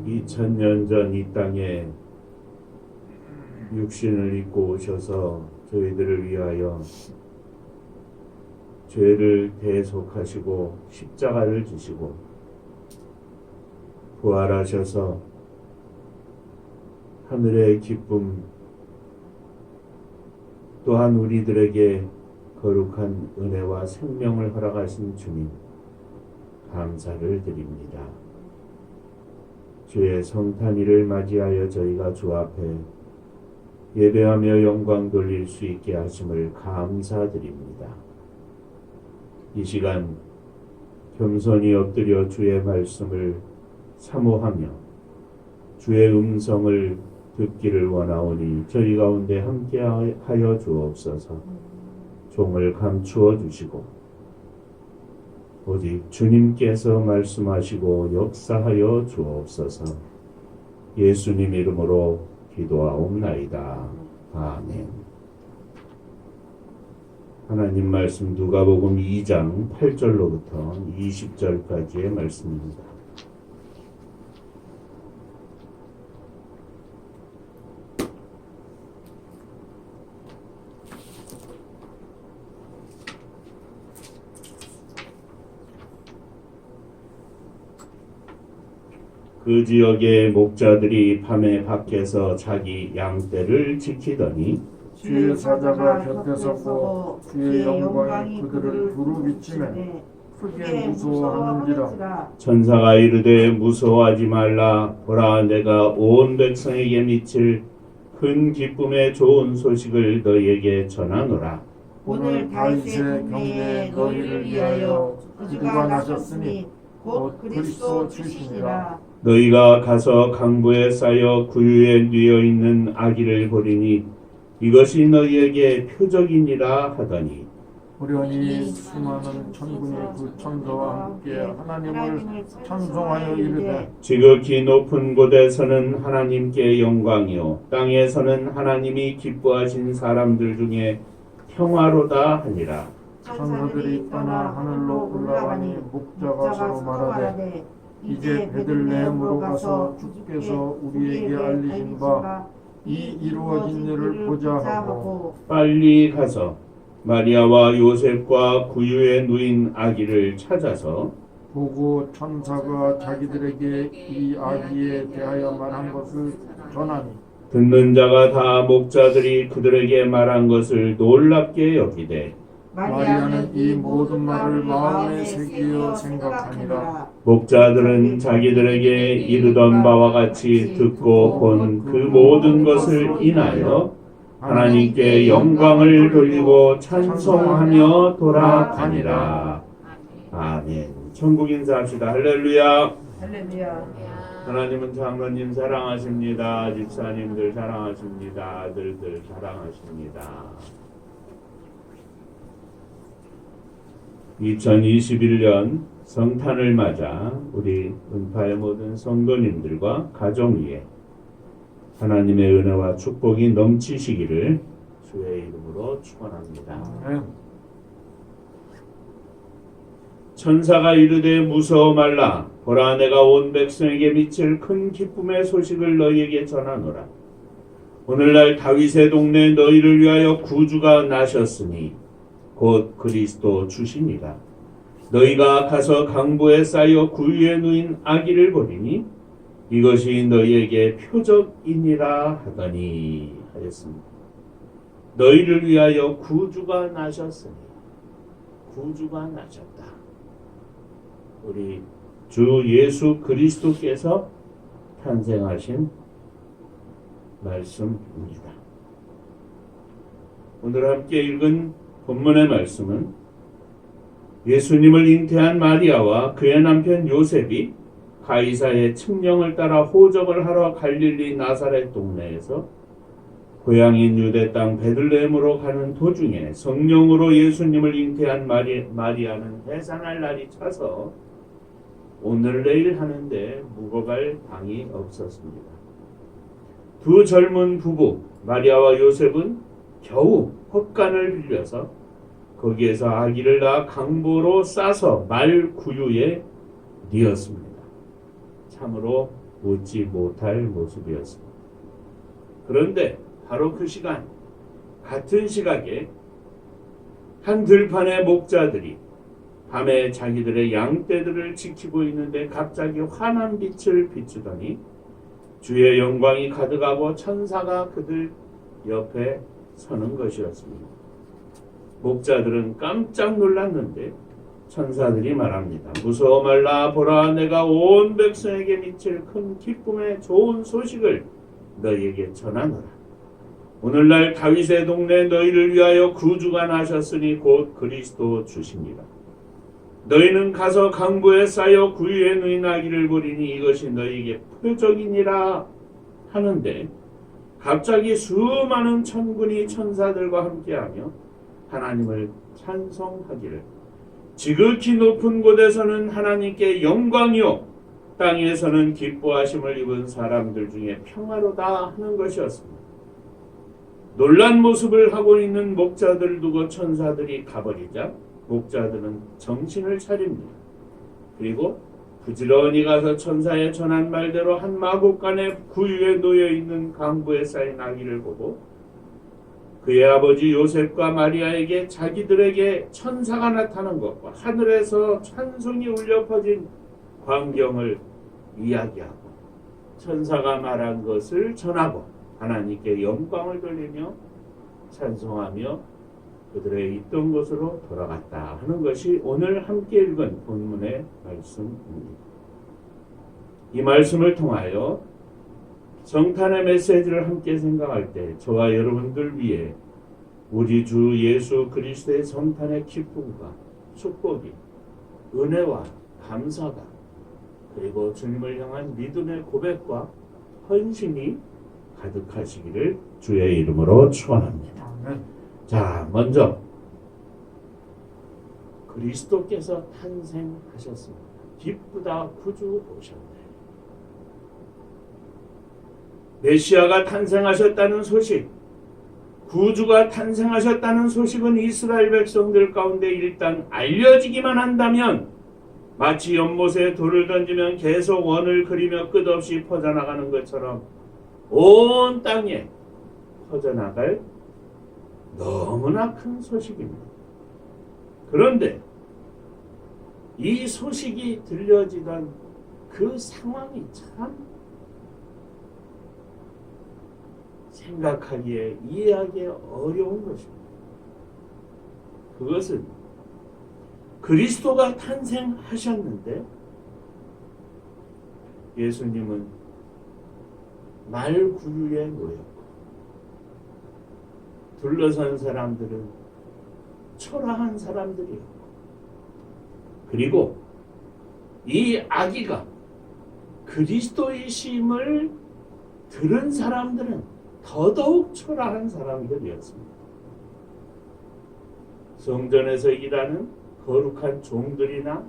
2000년 전 이 땅에 육신을 입고 오셔서 저희들을 위하여 죄를 대속하시고 십자가를 지시고 부활하셔서 하늘의 기쁨 또한 우리들에게 거룩한 은혜와 생명을 허락하신 주님 감사를 드립니다. 주의 성탄일을 맞이하여 저희가 주 앞에 예배하며 영광 돌릴 수 있게 하심을 감사드립니다. 이 시간 겸손히 엎드려 주의 말씀을 사모하며 주의 음성을 듣기를 원하오니 저희 가운데 함께하여 주옵소서. 종을 감추어 주시고 오직 주님께서 말씀하시고 역사하여 주옵소서. 예수님 이름으로 기도하옵나이다. 아멘. 하나님 말씀 누가복음 2장 8절로부터 20절까지의 말씀입니다. 그 지역의 목자들이 밤에 밖에서 자기 양떼를 지키더니 주의 사자가 곁에 섰고 주의 영광이 그들을 두루 비치매 크게 무서워하는지라. 천사가 이르되 무서워하지 말라. 보라, 내가 온 백성에게 미칠 큰 기쁨의 좋은 소식을 너희에게 전하노라. 오늘 다윗의 경내에 너희를 위하여 그가 나셨으니 곧 그리스도 주시니라. 너희가 가서 강부에 쌓여 구유에 뉘어 있는 아기를 보리니 이것이 너희에게 표적이니라 하더니 우연히 수많은 천군이 그 천사와 함께 하나님을 찬송하여 이르되 지극히 높은 곳에서는 하나님께 영광이요 땅에서는 하나님이 기뻐하신 사람들 중에 평화로다 하니라. 천사들이 떠나 하늘로 올라가니 목자가 서로 말하되 이제 베들레헴으로 가서 주께서 우리에게 알리신 바 이 이루어진 일을 보자 하고 빨리 가서 마리아와 요셉과 구유에 누인 아기를 찾아서 보고 천사가 자기들에게 이 아기에 대하여 말한 것을 전하니 듣는 자가 다 목자들이 그들에게 말한 것을 놀랍게 여기되 마리아는 이 모든 말을 마음에 새기어 생각하니라. 목자들은 자기들에게 이르던 바와 같이 듣고 본 그 모든 것을 인하여 하나님께 영광을 돌리고 찬송하며 돌아가니라. 아멘. 천국 인사합시다. 할렐루야. 할렐루야. 하나님은 장로님 사랑하십니다. 집사님들 사랑하십니다. 아들들 사랑하십니다. 2021년 성탄을 맞아 우리 은파의 모든 성도님들과 가정 위에 하나님의 은혜와 축복이 넘치시기를 주의 이름으로 축원합니다. 천사가 이르되 무서워 말라. 보라, 내가 온 백성에게 미칠 큰 기쁨의 소식을 너희에게 전하노라. 오늘날 다윗의 동네에 너희를 위하여 구주가 나셨으니 곧 그리스도 주시니라. 너희가 가서 강보에 쌓여 구유에 누인 아기를 보리니 이것이 너희에게 표적이니라 하더니 하였습니다. 너희를 위하여 구주가 나셨으니 구주가 나셨다. 우리 주 예수 그리스도께서 탄생하신 말씀입니다. 오늘 함께 읽은 본문의 말씀은 예수님을 잉태한 마리아와 그의 남편 요셉이 가이사의 칙령을 따라 호적을 하러 갈릴리 나사렛 동네에서 고향인 유대 땅 베들레헴으로 가는 도중에 성령으로 예수님을 잉태한 마리아는 해산할 날이 차서 오늘 내일 하는데 묵어갈 방이 없었습니다. 두 젊은 부부 마리아와 요셉은 겨우 헛간을 빌려서 거기에서 아기를 낳아 강보로 싸서 말 구유에 뉘었습니다. 참으로 웃지 못할 모습이었습니다. 그런데 바로 그 시간, 같은 시각에 한 들판의 목자들이 밤에 자기들의 양떼들을 지키고 있는데 갑자기 환한 빛을 비추더니 주의 영광이 가득하고 천사가 그들 옆에 서는 것이었습니다. 목자들은 깜짝 놀랐는데 천사들이 말합니다. 무서워 말라. 보라, 내가 온 백성에게 미칠 큰 기쁨의 좋은 소식을 너희에게 전하노라. 오늘날 다윗의 동네 너희를 위하여 구주가 나셨으니 곧 그리스도 주십니다. 너희는 가서 강보에 쌓여 구유에 누인 아기를 보리니 이것이 너희에게 표적이니라 하는데 갑자기 수많은 천군이 천사들과 함께하며 하나님을 찬송하기를 지극히 높은 곳에서는 하나님께 영광이요 땅에서는 기뻐하심을 입은 사람들 중에 평화로다 하는 것이었습니다. 놀란 모습을 하고 있는 목자들을 두고 천사들이 가버리자 목자들은 정신을 차립니다. 그리고 부지런히 가서 천사의 전한 말대로 한 마구간에 구유에 놓여있는 강보에 쌓인 아기를 보고 그의 아버지 요셉과 마리아에게 자기들에게 천사가 나타난 것과 하늘에서 찬송이 울려 퍼진 광경을 이야기하고 천사가 말한 것을 전하고 하나님께 영광을 돌리며 찬송하며 그들의 있던 곳으로 돌아갔다 하는 것이 오늘 함께 읽은 본문의 말씀입니다. 이 말씀을 통하여 성탄의 메시지를 함께 생각할 때 저와 여러분들 위해 우리 주 예수 그리스도의 성탄의 기쁨과 축복이 은혜와 감사가 그리고 주님을 향한 믿음의 고백과 헌신이 가득하시기를 주의 이름으로 축원합니다. 자, 먼저 그리스도께서 탄생하셨습니다. 기쁘다 구주 오셨네. 메시아가 탄생하셨다는 소식, 구주가 탄생하셨다는 소식은 이스라엘 백성들 가운데 일단 알려지기만 한다면 마치 연못에 돌을 던지면 계속 원을 그리며 끝없이 퍼져나가는 것처럼 온 땅에 퍼져나갈 너무나 큰 소식입니다. 그런데 이 소식이 들려지던 그 상황이 참 생각하기에 이해하기에 어려운 것입니다. 그것은 그리스도가 탄생하셨는데 예수님은 말구유에 놓였고 둘러선 사람들은 초라한 사람들이었고 그리고 이 아기가 그리스도이심을 들은 사람들은 더더욱 초라한 사람들이었습니다. 성전에서 일하는 거룩한 종들이나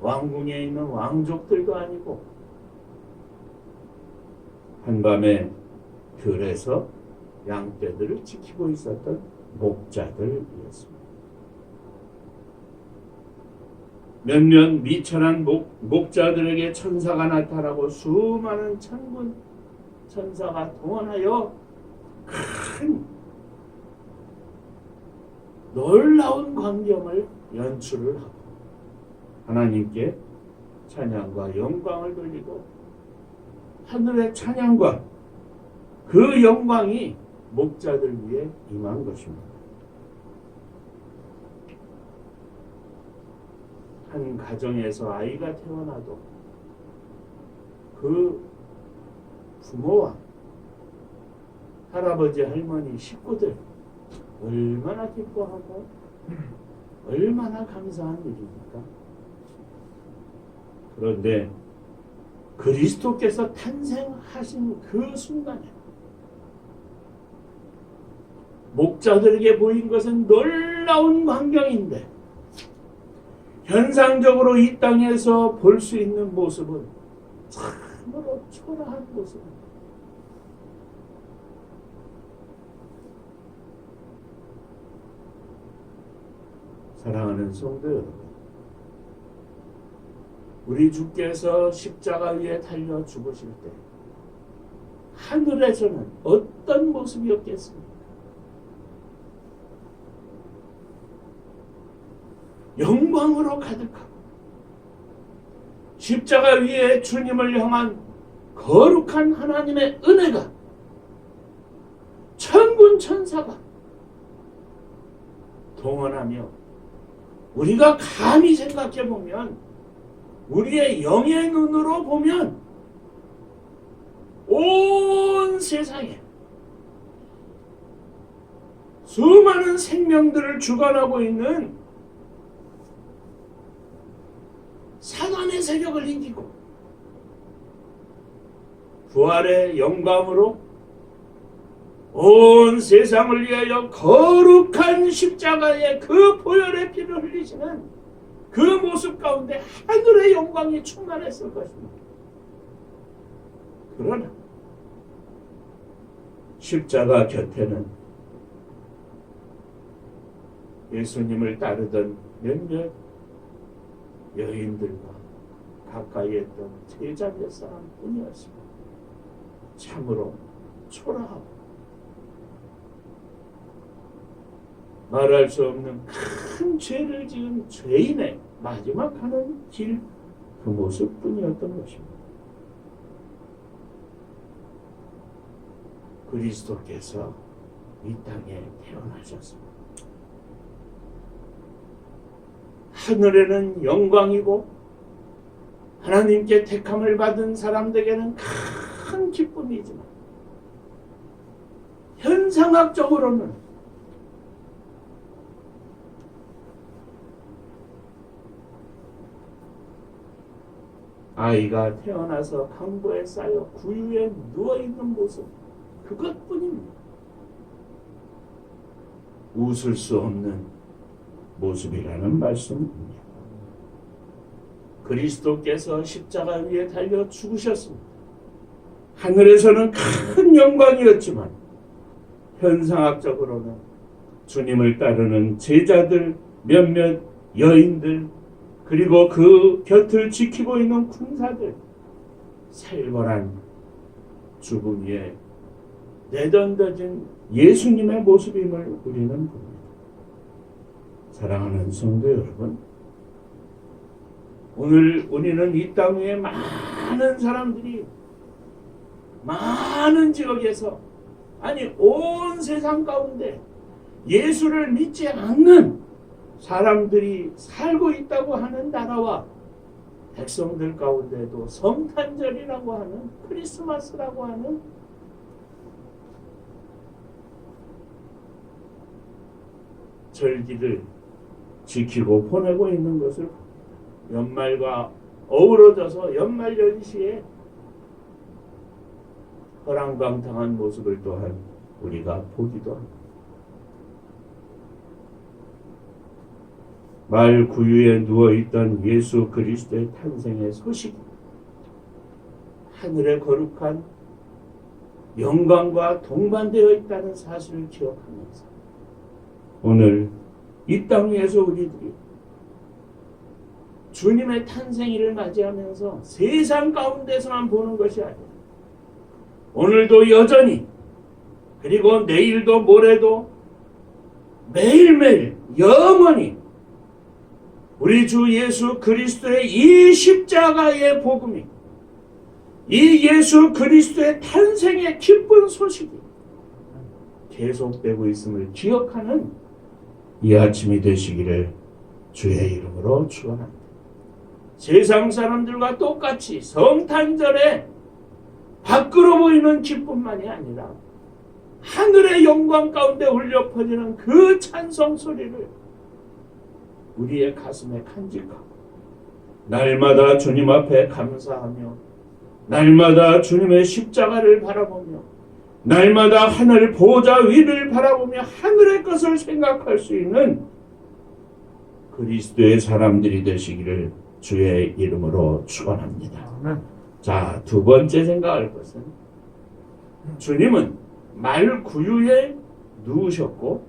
왕궁에 있는 왕족들도 아니고 한밤에 들에서 양떼들을 지키고 있었던 목자들이었습니다. 몇몇 미천한 목자들에게 천사가 나타나고 수많은 천군 천사가 동원하여 큰 놀라운 광경을 연출을 하고 하나님께 찬양과 영광을 돌리고 하늘의 찬양과 그 영광이 목자들 위에 임한 것입니다. 한 가정에서 아이가 태어나도 그 부모와 할아버지, 할머니, 식구들 얼마나 기뻐하고 얼마나 감사한 일입니까? 그런데 그리스도께서 탄생하신 그 순간에 목자들에게 보인 것은 놀라운 광경인데 현상적으로 이 땅에서 볼 수 있는 모습은 참으로 초라한 모습입니다. 사랑하는 성도 여러분, 우리 주께서 십자가 위에 달려 죽으실 때 하늘에서는 어떤 모습이었겠습니까? 영광으로 가득하고 십자가 위에 주님을 향한 거룩한 하나님의 은혜가 천군 천사가 동원하며 우리가 감히 생각해 보면 우리의 영의 눈으로 보면 온 세상에 수많은 생명들을 주관하고 있는 사단의 세력을 이기고 부활의 영광으로 온 세상을 위하여 거룩한 십자가의 그 보혈의 피를 흘리시는 그 모습 가운데 하늘의 영광이 충만했을 것입니다. 그러나 십자가 곁에는 예수님을 따르던 몇몇 여인들과 가까이 했던 제자 몇 사람뿐이었습니다. 참으로 초라하고 말할 수 없는 큰 죄를 지은 죄인의 마지막 가는 길, 그 모습뿐이었던 것입니다. 그리스도께서 이 땅에 태어나셨습니다. 하늘에는 영광이고 하나님께 택함을 받은 사람들에게는 큰 기쁨이지만 현상학적으로는 아이가 태어나서 강보에 쌓여 구유에 누워있는 모습, 그것뿐입니다. 웃을 수 없는 모습이라는 말씀입니다. 그리스도께서 십자가 위에 달려 죽으셨습니다. 하늘에서는 큰 영광이었지만 현상학적으로는 주님을 따르는 제자들 몇몇 여인들 그리고 그 곁을 지키고 있는 군사들 살벌한 죽음 위에 내던져진 예수님의 모습임을 우리는 봅니다. 사랑하는 성도 여러분, 오늘 우리는 이 땅 위에 많은 사람들이 많은 지역에서 아니 온 세상 가운데 예수를 믿지 않는 사람들이 살고 있다고 하는 나라와 백성들 가운데도 성탄절이라고 하는 크리스마스라고 하는 절기를 지키고 보내고 있는 것을 연말과 어우러져서 연말 연시에 허랑방탕한 모습을 또한 우리가 보기도 합니다. 말 구유에 누워있던 예수 그리스도의 탄생의 소식이 하늘의 거룩한 영광과 동반되어 있다는 사실을 기억하면서 오늘 이 땅 위에서 우리들이 주님의 탄생일을 맞이하면서 세상 가운데서만 보는 것이 아니라 오늘도 여전히 그리고 내일도 모레도 매일매일 영원히 우리 주 예수 그리스도의 이 십자가의 복음이 이 예수 그리스도의 탄생의 기쁜 소식이 계속되고 있음을 기억하는 이 아침이 되시기를 주의 이름으로 축원합니다. 세상 사람들과 똑같이 성탄절에 밖으로 보이는 기쁨만이 아니라 하늘의 영광 가운데 울려 퍼지는 그 찬송 소리를 우리의 가슴에 간직하고 날마다 주님 앞에 감사하며 날마다 주님의 십자가를 바라보며 날마다 하늘 보좌 위를 바라보며 하늘의 것을 생각할 수 있는 그리스도의 사람들이 되시기를 주의 이름으로 축원합니다. 자, 두 번째 생각할 것은 주님은 말 구유에 누우셨고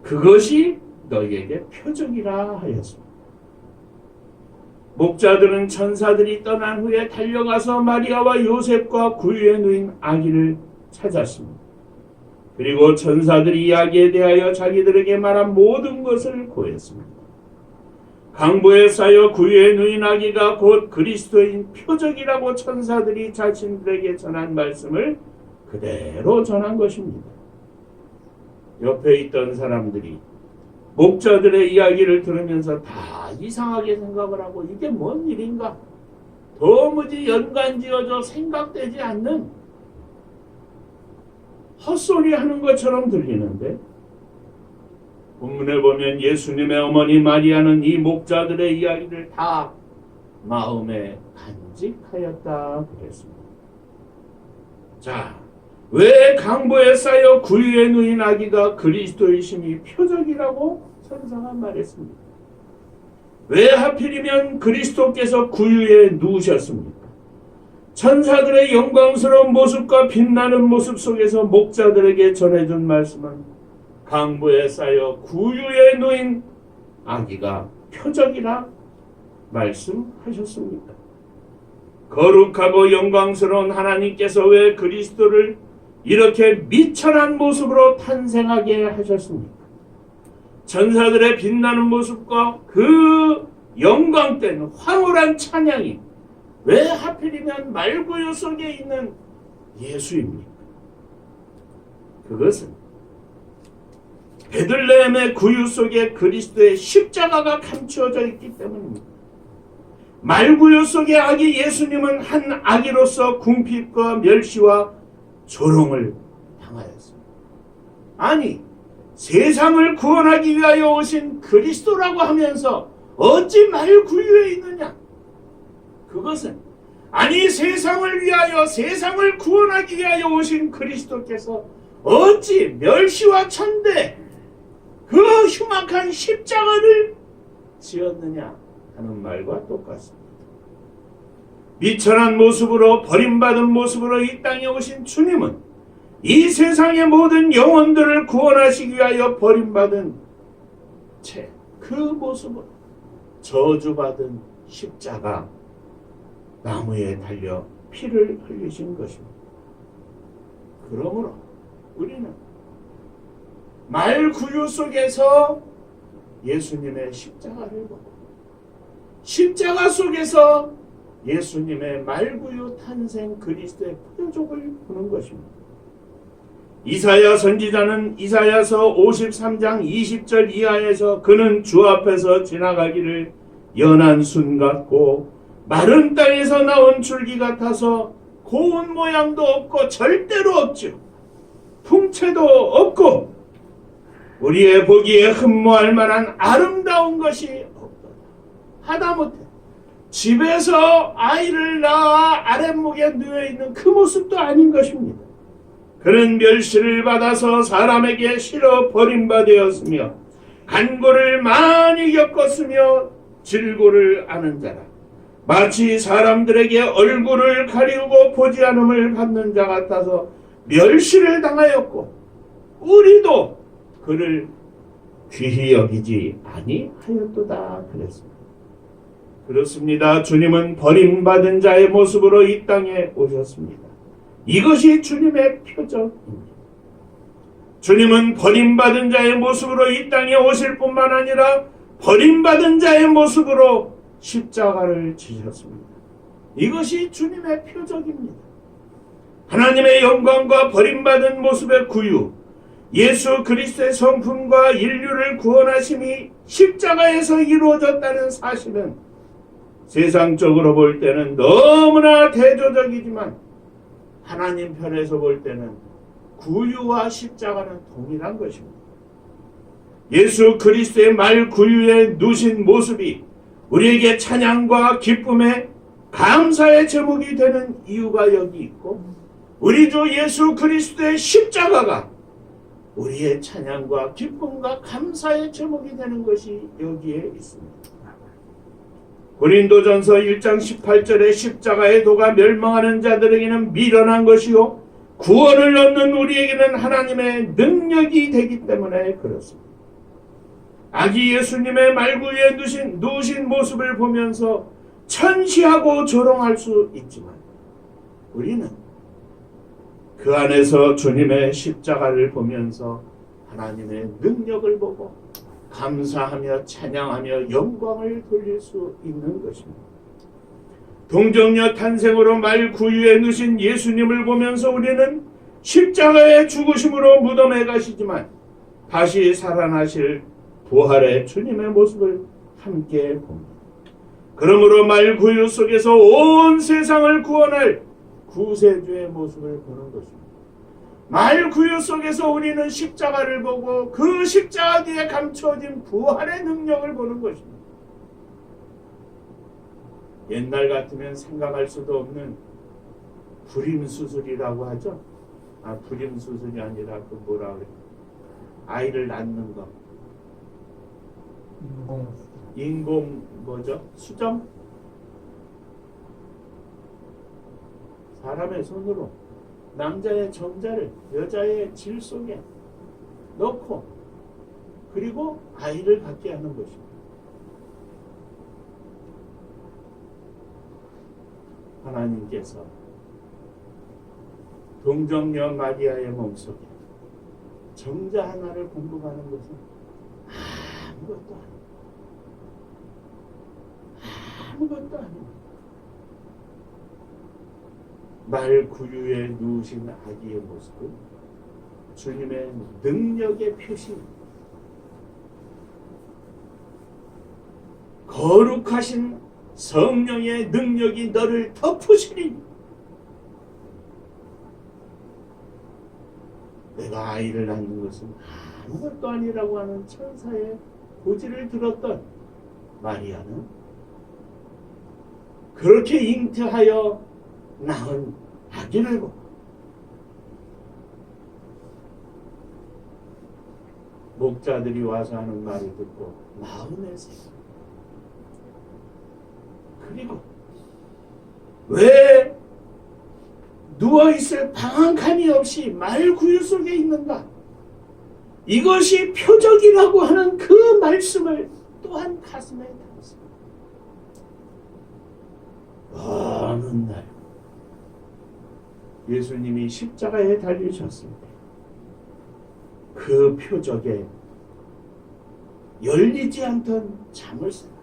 그것이 너희에게 표적이라 하였습니다. 목자들은 천사들이 떠난 후에 달려가서 마리아와 요셉과 구유에 누인 아기를 찾았습니다. 그리고 천사들이 이 아기에 대하여 자기들에게 말한 모든 것을 고했습니다. 강보에 쌓여 구유에 누인 아기가 곧 그리스도인 표적이라고 천사들이 자신들에게 전한 말씀을 그대로 전한 것입니다. 옆에 있던 사람들이 목자들의 이야기를 들으면서 다 이상하게 생각을 하고 이게 뭔 일인가? 도무지 연관지어져 생각되지 않는 헛소리 하는 것처럼 들리는데, 본문에 보면 예수님의 어머니 마리아는 이 목자들의 이야기를 다 마음에 간직하였다 그랬습니다. 자, 왜 강보에 쌓여 구유에 누인 아기가 그리스도이심이 표적이라고 천사가 말했습니다. 왜 하필이면 그리스도께서 구유에 누우셨습니까? 천사들의 영광스러운 모습과 빛나는 모습 속에서 목자들에게 전해준 말씀은 강보에 쌓여 구유에 누인 아기가 표적이라 말씀하셨습니다. 거룩하고 영광스러운 하나님께서 왜 그리스도를 이렇게 미천한 모습으로 탄생하게 하셨습니까? 천사들의 빛나는 모습과 그 영광된 황홀한 찬양이 왜 하필이면 말구유 속에 있는 예수입니까? 그것은 베들레헴의 구유 속에 그리스도의 십자가가 감추어져 있기 때문입니다. 말구유 속의 아기 예수님은 한 아기로서 궁핍과 멸시와 조롱을 당하였습니다. 아니, 세상을 구원하기 위하여 오신 그리스도라고 하면서 어찌 말구유에 있느냐? 그것은 아니, 세상을 위하여 세상을 구원하기 위하여 오신 그리스도께서 어찌 멸시와 천대 그 흉악한 십자가를 지었느냐 하는 말과 똑같습니다. 미천한 모습으로 버림받은 모습으로 이 땅에 오신 주님은 이 세상의 모든 영혼들을 구원하시기 위하여 버림받은 채 그 모습으로 저주받은 십자가 나무에 달려 피를 흘리신 것입니다. 그러므로 우리는 말구유 속에서 예수님의 십자가를 보고 십자가 속에서 예수님의 말구유 탄생 그리스도의 표적을 보는 것입니다. 이사야 선지자는 이사야서 53장 20절 이하에서 그는 주 앞에서 지나가기를 연한 순 같고 마른 땅에서 나온 줄기 같아서 고운 모양도 없고 절대로 없죠. 풍채도 없고 우리의 보기에 흠모할 만한 아름다운 것이 없다. 하다못해 집에서 아이를 낳아 아랫목에 누워있는 그 모습도 아닌 것입니다. 그는 멸시를 받아서 사람에게 실어 버림받았으며 간고를 많이 겪었으며 질고를 아는 자라. 마치 사람들에게 얼굴을 가리우고 보지 않음을 받는 자 같아서 멸시를 당하였고 우리도 그를 귀히 여기지 아니하였도다 그랬습니다. 그렇습니다. 주님은 버림받은 자의 모습으로 이 땅에 오셨습니다. 이것이 주님의 표적입니다. 주님은 버림받은 자의 모습으로 이 땅에 오실 뿐만 아니라 버림받은 자의 모습으로 십자가를 지셨습니다. 이것이 주님의 표적입니다. 하나님의 영광과 버림받은 모습의 구유, 예수 그리스도의 성품과 인류를 구원하심이 십자가에서 이루어졌다는 사실은 세상적으로 볼 때는 너무나 대조적이지만 하나님 편에서 볼 때는 구유와 십자가는 동일한 것입니다. 예수 그리스도의 말 구유에 누신 모습이 우리에게 찬양과 기쁨의 감사의 제목이 되는 이유가 여기 있고 우리 주 예수 그리스도의 십자가가 우리의 찬양과 기쁨과 감사의 제목이 되는 것이 여기에 있습니다. 고린도전서 1장 18절에 십자가의 도가 멸망하는 자들에게는 미련한 것이요 구원을 얻는 우리에게는 하나님의 능력이 되기 때문에 그렇습니다. 아기 예수님의 말구유에 누우신 모습을 보면서 천시하고 조롱할 수 있지만 우리는 그 안에서 주님의 십자가를 보면서 하나님의 능력을 보고 감사하며 찬양하며 영광을 돌릴 수 있는 것입니다. 동정녀 탄생으로 말 구유에 누신 예수님을 보면서 우리는 십자가의 죽으심으로 무덤에 가시지만 다시 살아나실 부활의 주님의 모습을 함께 봅니다. 그러므로 말 구유 속에서 온 세상을 구원할 구세주의 모습을 보는 것입니다. 말 구유 속에서 우리는 십자가를 보고 그 십자가 뒤에 감춰진 부활의 능력을 보는 것입니다. 옛날 같으면 생각할 수도 없는 불임수술이라고 하죠. 불임수술이 아니라 그 뭐라 그래? 아이를 낳는 거. 인공 뭐죠? 수정? 사람의 손으로 남자의 정자를 여자의 질 속에 넣고 그리고 아이를 갖게 하는 것입니다. 하나님께서 동정녀 마리아의 몸속에 정자 하나를 공급하는 것은 아무것도 아닙니다. 말 구유에 누우신 아기의 모습은 주님의 능력의 표시입니다. 거룩하신 성령의 능력이 너를 덮으시리. 내가 아이를 낳는 것은 아무것도 아니라고 하는 천사의 고지를 들었던 마리아는 그렇게 잉태하여 낳은 아기를 보고 목자들이 와서 하는 말을 듣고 마음에 새겨. 그리고 왜 누워있을 방 한 칸이 없이 말 구유 속에 있는가? 이것이 표적이라고 하는 그 말씀을 또한 가슴에 담습니다. 어느 날 예수님이 십자가에 달리셨을 때 그 표적에 열리지 않던 자물쇠가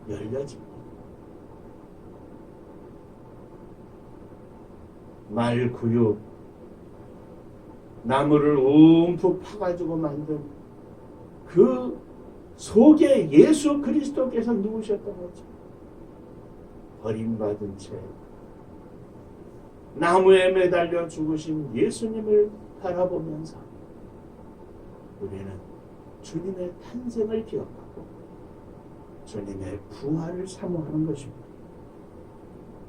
열려집니다. 말 구유 나무를 움푹 파가지고 만든 그 속에 예수 그리스도께서 누우셨던 거죠. 버림받은 채 나무에 매달려 죽으신 예수님을 바라보면서 우리는 주님의 탄생을 기억하고 주님의 부활을 사모하는 것입니다.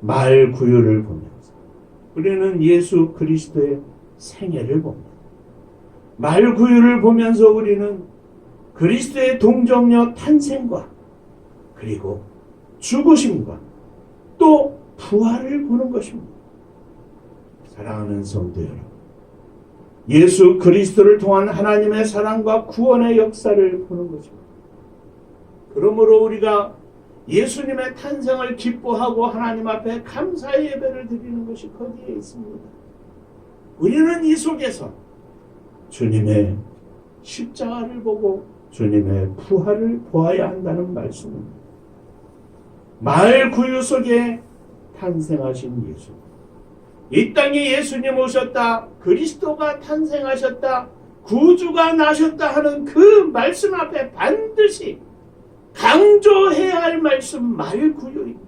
말 구유를 보면서 우리는 예수 그리스도의 생애를 봅니다. 말 구유를 보면서 우리는 그리스도의 동정녀 탄생과 그리고 죽으심과 또 부활을 보는 것입니다. 사랑하는 성도 여러분, 예수 그리스도를 통한 하나님의 사랑과 구원의 역사를 보는 것입니다. 그러므로 우리가 예수님의 탄생을 기뻐하고 하나님 앞에 감사의 예배를 드리는 것이 거기에 있습니다. 우리는 이 속에서 주님의 십자가를 보고 주님의 부활을 보아야 한다는 말씀입니다. 말 구유 속에 탄생하신 예수, 이 땅에 예수님 오셨다, 그리스도가 탄생하셨다, 구주가 나셨다 하는 그 말씀 앞에 반드시 강조해야 할 말씀 말 구유입니다.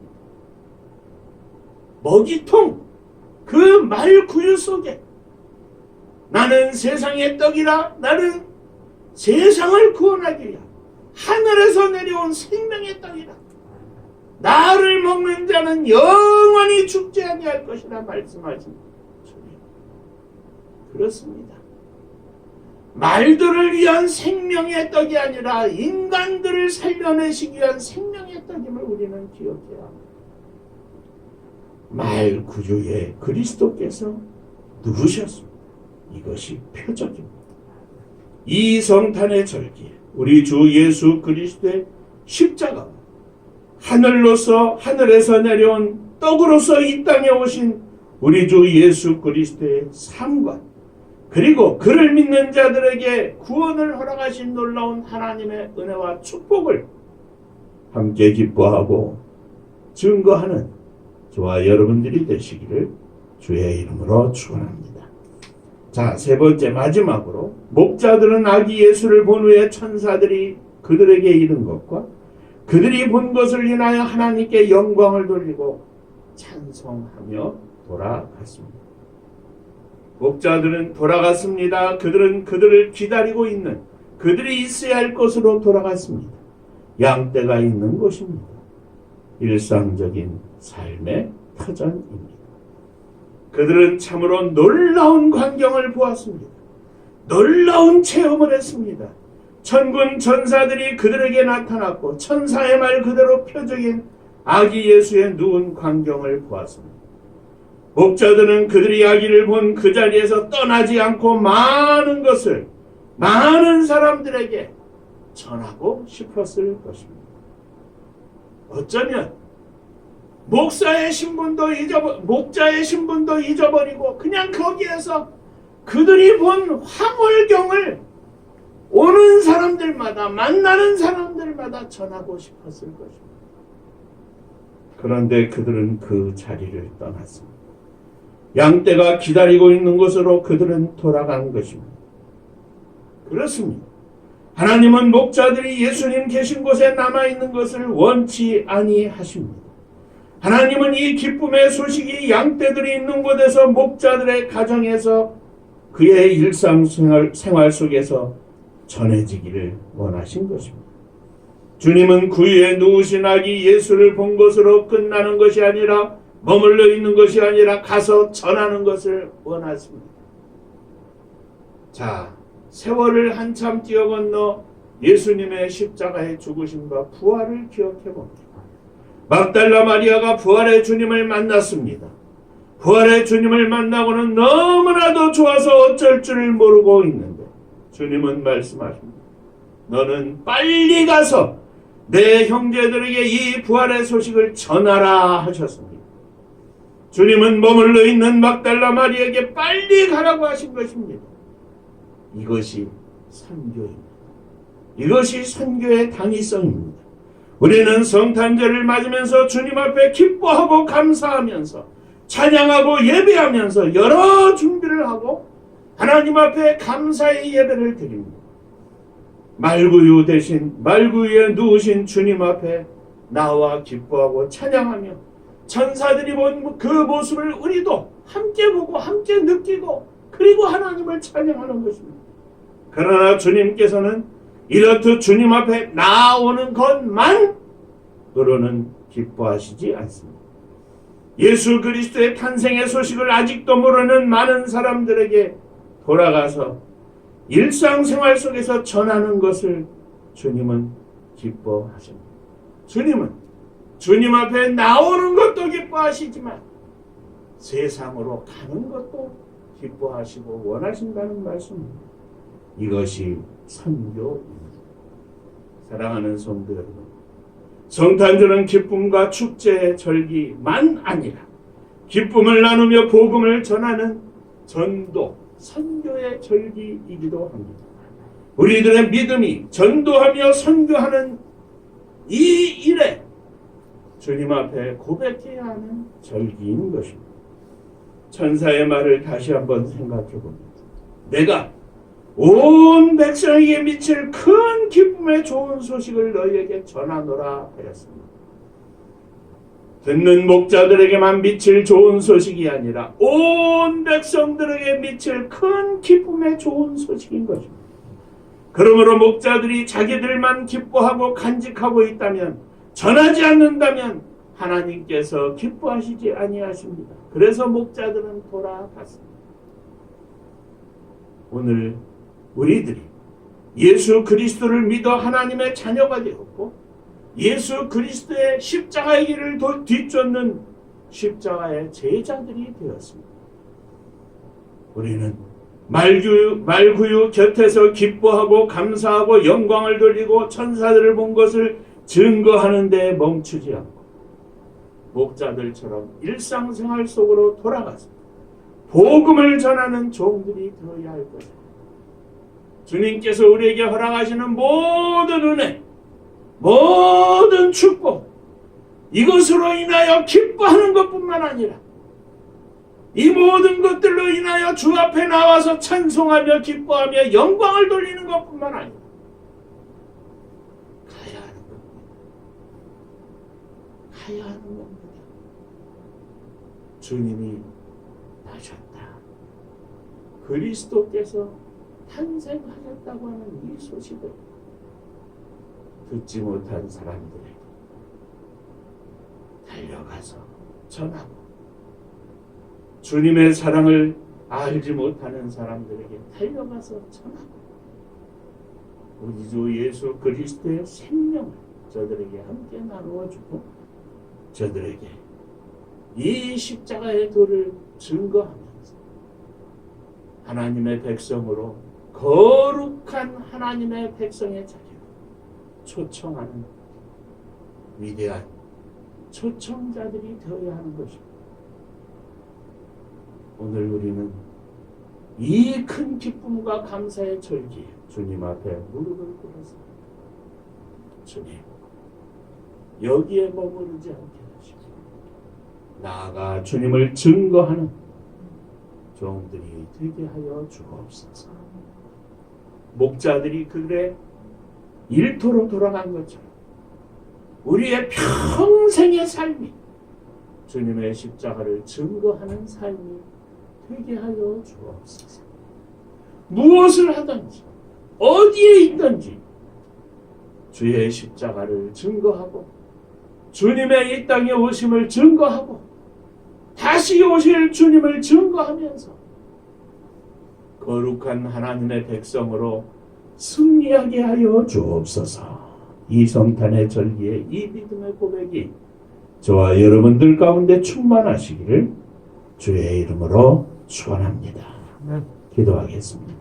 먹이통 그 말 구유 속에 나는 세상의 떡이라, 나는 세상을 구원하기 위한 하늘에서 내려온 생명의 떡이라, 나를 먹는 자는 영원히 죽지 아니할 것이라 말씀하신 주님. 그렇습니다. 말들을 위한 생명의 떡이 아니라 인간들을 살려내시기 위한 생명의 떡임을 우리는 기억해야 합니다. 말 구주에 그리스도께서 누우셨습니다. 이것이 표적입니다. 이 성탄의 절기에 우리 주 예수 그리스도의 십자가, 하늘에서 내려온 떡으로서 이 땅에 오신 우리 주 예수 그리스도의 삶과, 그리고 그를 믿는 자들에게 구원을 허락하신 놀라운 하나님의 은혜와 축복을 함께 기뻐하고 증거하는 저와 여러분들이 되시기를 주의 이름으로 축원합니다. 자, 세 번째 마지막으로, 목자들은 아기 예수를 본 후에 천사들이 그들에게 이른 것과 그들이 본 것을 인하여 하나님께 영광을 돌리고 찬송하며 돌아갔습니다. 목자들은 돌아갔습니다. 그들은 그들을 기다리고 있는, 그들이 있어야 할 곳으로 돌아갔습니다. 양떼가 있는 곳입니다. 일상적인 삶의 터전입니다. 그들은 참으로 놀라운 광경을 보았습니다. 놀라운 체험을 했습니다. 천군 천사들이 그들에게 나타났고 천사의 말 그대로 표적인 아기 예수의 누운 광경을 보았습니다. 목자들은 그들이 아기를 본 그 자리에서 떠나지 않고 많은 사람들에게 전하고 싶었을 것입니다. 어쩌면 목자의 신분도 잊어버리고 그냥 거기에서 그들이 본 화물경을 오는 사람들마다, 만나는 사람들마다 전하고 싶었을 것입니다. 그런데 그들은 그 자리를 떠났습니다. 양떼가 기다리고 있는 곳으로 그들은 돌아간 것입니다. 그렇습니다. 하나님은 목자들이 예수님 계신 곳에 남아있는 것을 원치 아니하십니다. 하나님은 이 기쁨의 소식이 양떼들이 있는 곳에서, 목자들의 가정에서, 그의 일상생활 속에서 전해지기를 원하신 것입니다. 주님은 구유에 누우신 아기 예수를 본 것으로 끝나는 것이 아니라, 머물러 있는 것이 아니라 가서 전하는 것을 원하십니다. 자, 세월을 한참 뛰어 건너 예수님의 십자가의 죽으심과 부활을 기억해 봅니다. 막달라 마리아가 부활의 주님을 만났습니다. 부활의 주님을 만나고는 너무나도 좋아서 어쩔 줄을 모르고 있는데 주님은 말씀하십니다. 너는 빨리 가서 내 형제들에게 이 부활의 소식을 전하라 하셨습니다. 주님은 머물러 있는 막달라 마리아에게 빨리 가라고 하신 것입니다. 이것이 선교입니다. 이것이 선교의 당위성입니다. 우리는 성탄절을 맞으면서 주님 앞에 기뻐하고 감사하면서 찬양하고 예배하면서 여러 준비를 하고 하나님 앞에 감사의 예배를 드립니다. 말구유에 누우신 주님 앞에 나와 기뻐하고 찬양하며 천사들이 본 그 모습을 우리도 함께 보고 함께 느끼고 그리고 하나님을 찬양하는 것입니다. 그러나 주님께서는 이렇듯 주님 앞에 나오는 것만으로는 기뻐하시지 않습니다. 예수 그리스도의 탄생의 소식을 아직도 모르는 많은 사람들에게 돌아가서 일상생활 속에서 전하는 것을 주님은 기뻐하십니다. 주님은 주님 앞에 나오는 것도 기뻐하시지만 세상으로 가는 것도 기뻐하시고 원하신다는 말씀입니다. 이것이 선교입니다. 사랑하는 성도 여러분, 성탄절은 기쁨과 축제의 절기만 아니라 기쁨을 나누며 복음을 전하는 전도, 선교의 절기이기도 합니다. 우리들의 믿음이 전도하며 선교하는 이 일에 주님 앞에 고백해야 하는 절기인 것입니다. 천사의 말을 다시 한번 생각해 봅니다. 내가 온 백성에게 미칠 큰 기쁨의 좋은 소식을 너희에게 전하노라 하였습니다. 듣는 목자들에게만 미칠 좋은 소식이 아니라 온 백성들에게 미칠 큰 기쁨의 좋은 소식인 것입니다. 그러므로 목자들이 자기들만 기뻐하고 간직하고 있다면, 전하지 않는다면 하나님께서 기뻐하시지 아니하십니다. 그래서 목자들은 돌아갔습니다. 오늘 우리들이 예수 그리스도를 믿어 하나님의 자녀가 되었고 예수 그리스도의 십자가의 길을 뒤쫓는 십자가의 제자들이 되었습니다. 우리는 말구유 곁에서 기뻐하고 감사하고 영광을 돌리고 천사들을 본 것을 증거하는 데 멈추지 않고 목자들처럼 일상생활 속으로 돌아가서 복음을 전하는 종들이 되어야 할 것입니다. 주님께서 우리에게 허락하시는 모든 은혜, 모든 축복, 이것으로 인하여 기뻐하는 것뿐만 아니라 이 모든 것들로 인하여 주 앞에 나와서 찬송하며 기뻐하며 영광을 돌리는 것뿐만 아니라 가야 하는 겁니다. 가야 하는 겁니다. 주님이 나셨다. 그리스도께서 탄생하셨다고 하는 이 소식을 듣지 못한 사람들에게 달려가서 전하고, 주님의 사랑을 알지 못하는 사람들에게 달려가서 전하고, 우리 주 예수 그리스도의 생명을 저들에게 함께 나누어주고, 저들에게 이 십자가의 도를 증거하면서 하나님의 백성으로, 거룩한 하나님의 백성의 자리로 초청하는 위대한 초청자들이 되어야 하는 것입니다. 오늘 우리는 이 큰 기쁨과 감사의 절기에 주님 앞에 무릎을 꿇었습니다. 주님, 여기에 머무르지 않게 하시고 나아가 주님을 증거하는 종들이 되게 하여 주옵소서. 목자들이 그들의 일터로 돌아간 것처럼 우리의 평생의 삶이 주님의 십자가를 증거하는 삶이 되게 하여 주옵소서. 무엇을 하든지 어디에 있든지 주의 십자가를 증거하고 주님의 이 땅에 오심을 증거하고 다시 오실 주님을 증거하면서 거룩한 하나님의 백성으로 승리하게 하여 주옵소서. 이 성탄의 절기에 이 믿음의 고백이 저와 여러분들 가운데 충만하시기를 주의 이름으로 축원합니다. 기도하겠습니다.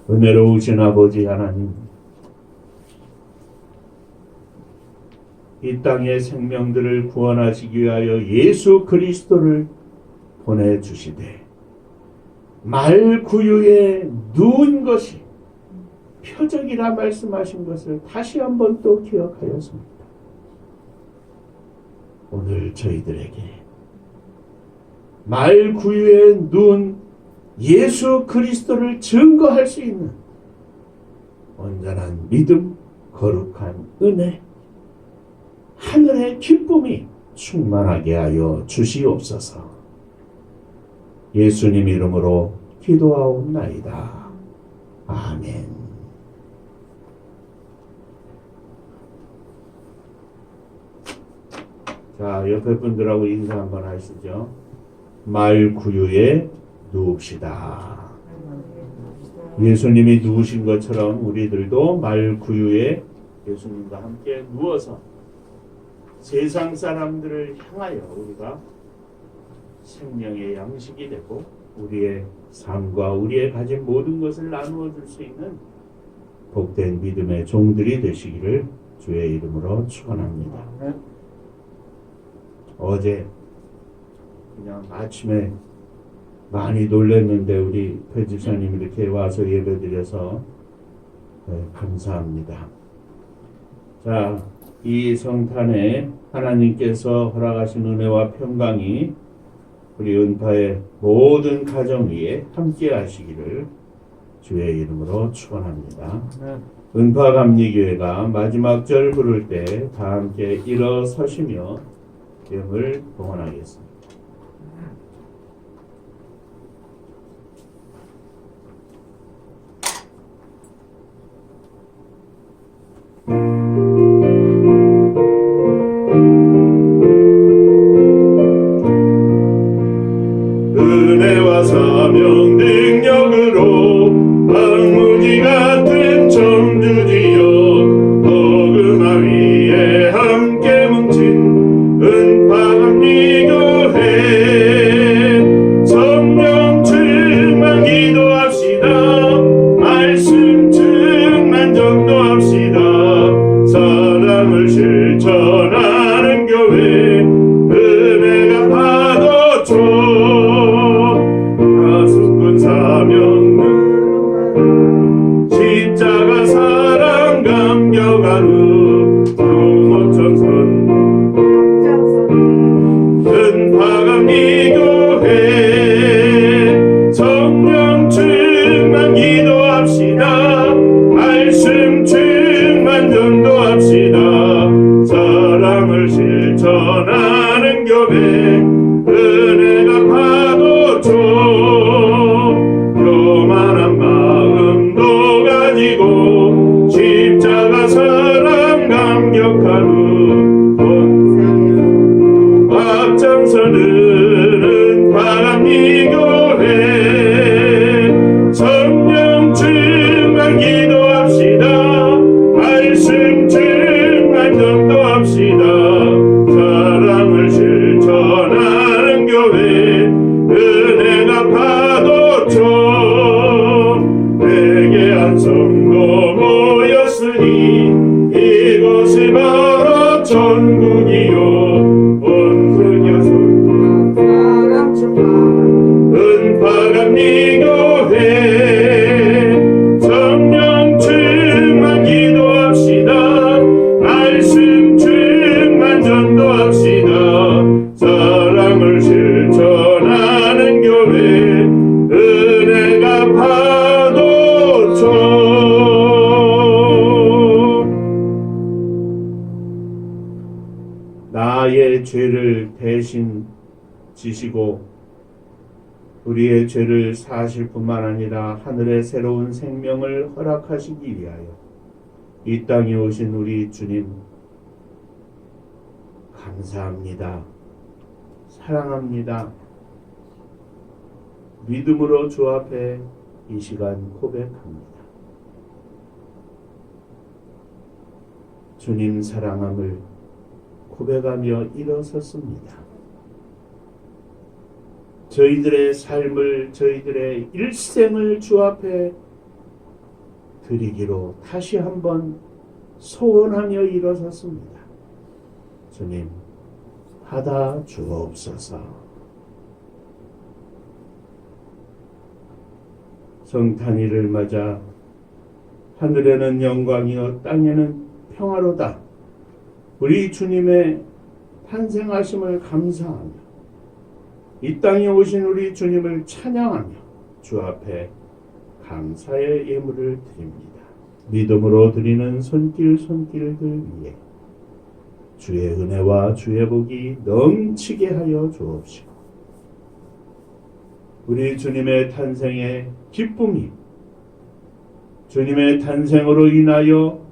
은혜로우신 아버지 하나님, 이 땅의 생명들을 구원하시기 위하여 예수 그리스도를 보내주시되 말구유에 누운 것이 표적이라 말씀하신 것을 다시 한번 또 기억하였습니다. 오늘 저희들에게 말구유에 누운 예수 그리스도를 증거할 수 있는 온전한 믿음, 거룩한 은혜, 하늘의 기쁨이 충만하게 하여 주시옵소서. 예수님 이름으로 기도하옵나이다. 아멘. 자, 옆에 분들하고 인사 한번 하시죠. 말구유에 누웁시다. 예수님이 누우신 것처럼 우리들도 말구유에 예수님과 함께 누워서 세상 사람들을 향하여 우리가 생명의 양식이 되고 우리의 삶과 우리의 가진 모든 것을 나누어 줄 수 있는 복된 믿음의 종들이 되시기를 주의 이름으로 축원합니다. 어제 그냥 아침에 많이 놀랐는데 우리 배지사님 이렇게 와서 예배드려서 감사합니다. 자, 이 성탄에 하나님께서 허락하신 은혜와 평강이 우리 은파의 모든 가정 위에 함께 하시기를 주의 이름으로 축원합니다. 은파 감리교회가 마지막 절 부를 때 다 함께 일어서시며 영을 봉헌하겠습니다. 은혜와 사명 능력으로 황무지 같은 청주지여 어금아 위에 함께 뭉친 은파 감리교회 십자가 사랑 감격하는 성모천선 은파감리 교회 성령 충만 기도합시다. 말씀 충만 전도합시다. 사랑을 실천하는 교회 은혜가 파도쳐 교만한 마음도 가지고 십자가 사랑 감격하는 앞장서는 바람이 교회 성령 충만 기도합시다. 말씀 충만 전도합시다. 사랑을 실천하는 교회 은혜가 파도쳐 회개한 성도 모였으니 이곳이 바로 천국이요 원수녀 사랑 충만 은파감리 교회 성령 충만 기도합시다. 말씀 충만 전도합시다. 사랑을 실천하는 교회 은혜가 파도쳐 나의 죄를 대신 지시고 우리의 죄를 사실 뿐만 아니라 하늘의 새로운 생명을 허락하시기 위하여 이 땅에 오신 우리 주님 감사합니다. 사랑합니다. 믿음으로 주 앞에 이 시간 고백합니다. 주님 사랑함을 고백하며 일어섰습니다. 저희들의 삶을, 저희들의 일생을 주 앞에 드리기로 다시 한번 소원하며 일어섰습니다. 주님, 받아 주옵소서. 성탄일을 맞아 하늘에는 영광이요 땅에는 평화로다. 우리 주님의 탄생하심을 감사하며 이 땅에 오신 우리 주님을 찬양하며 주 앞에 감사의 예물을 드립니다. 믿음으로 드리는 손길들 위에 주의 은혜와 주의 복이 넘치게 하여 주옵시고 우리 주님의 탄생의 기쁨이 주님의 탄생으로 인하여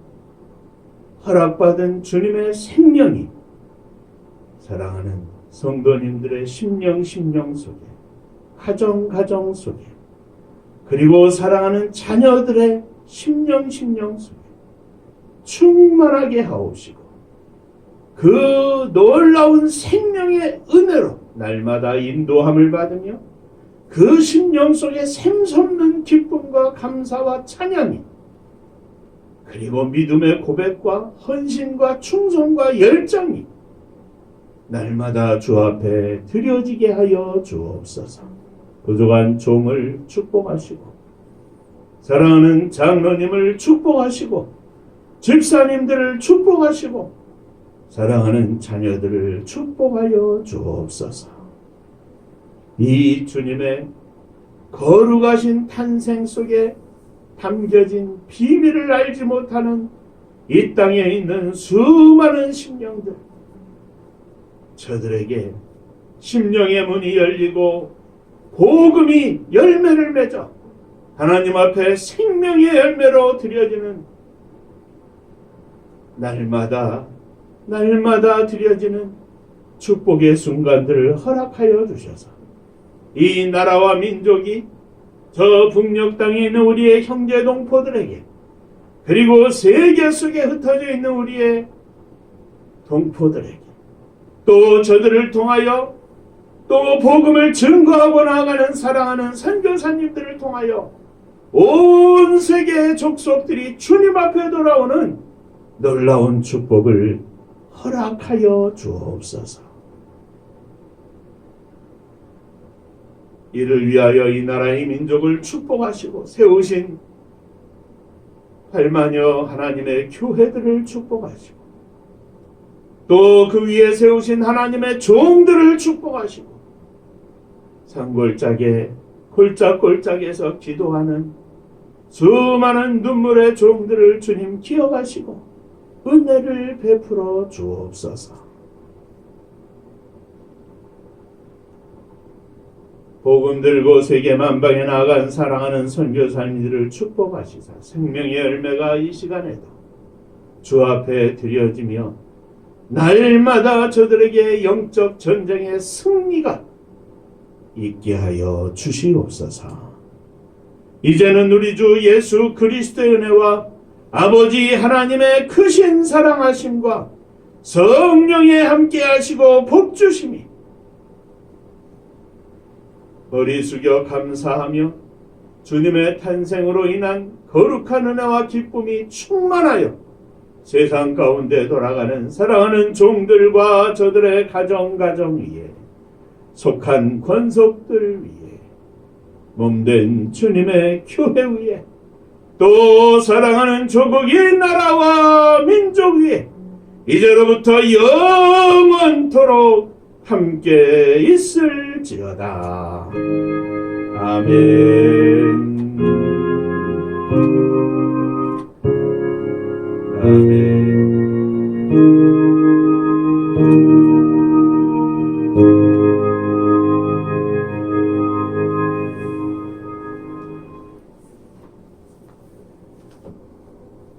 허락받은 주님의 생명이 사랑하는 성도님들의 심령 속에 가정 속에 그리고 사랑하는 자녀들의 심령 속에 충만하게 하옵시고 그 놀라운 생명의 은혜로 날마다 인도함을 받으며 그 심령 속에 샘솟는 기쁨과 감사와 찬양이 그리고 믿음의 고백과 헌신과 충성과 열정이 날마다 주 앞에 드려지게 하여 주옵소서. 부족한 종을 축복하시고 사랑하는 장로님을 축복하시고 집사님들을 축복하시고 사랑하는 자녀들을 축복하여 주옵소서. 이 주님의 거룩하신 탄생 속에 담겨진 비밀을 알지 못하는 이 땅에 있는 수많은 심령들, 저들에게 심령의 문이 열리고 복음이 열매를 맺어 하나님 앞에 생명의 열매로 드려지는 날마다 드려지는 축복의 순간들을 허락하여 주셔서 이 나라와 민족이 저 북녘 땅에 있는 우리의 형제 동포들에게 그리고 세계 속에 흩어져 있는 우리의 동포들에게 또 저들을 통하여 또 복음을 증거하고 나아가는 사랑하는 선교사님들을 통하여 온 세계의 족속들이 주님 앞에 돌아오는 놀라운 축복을 허락하여 주옵소서. 이를 위하여 이 나라의 민족을 축복하시고 세우신 할마녀 하나님의 교회들을 축복하시고 또 그 위에 세우신 하나님의 종들을 축복하시고 산골짜기에 골짜골짜기에서 기도하는 수많은 눈물의 종들을 주님 기억하시고 은혜를 베풀어 주옵소서. 복음 들고 세계 만방에 나간 사랑하는 선교사님들을 축복하시사 생명의 열매가 이 시간에도 주 앞에 드려지며 날마다 저들에게 영적 전쟁의 승리가 있게 하여 주시옵소서. 이제는 우리 주 예수 그리스도의 은혜와 아버지 하나님의 크신 사랑하심과 성령의 함께하시고 복주심이 머리 숙여 감사하며 주님의 탄생으로 인한 거룩한 은혜와 기쁨이 충만하여 세상 가운데 돌아가는 사랑하는 종들과 저들의 가정 위에 속한 권속들 위에 몸된 주님의 교회 위에 또 사랑하는 조국의 나라와 민족 위에 이제로부터 영원토록 함께 있을지어다. 아멘. 아멘.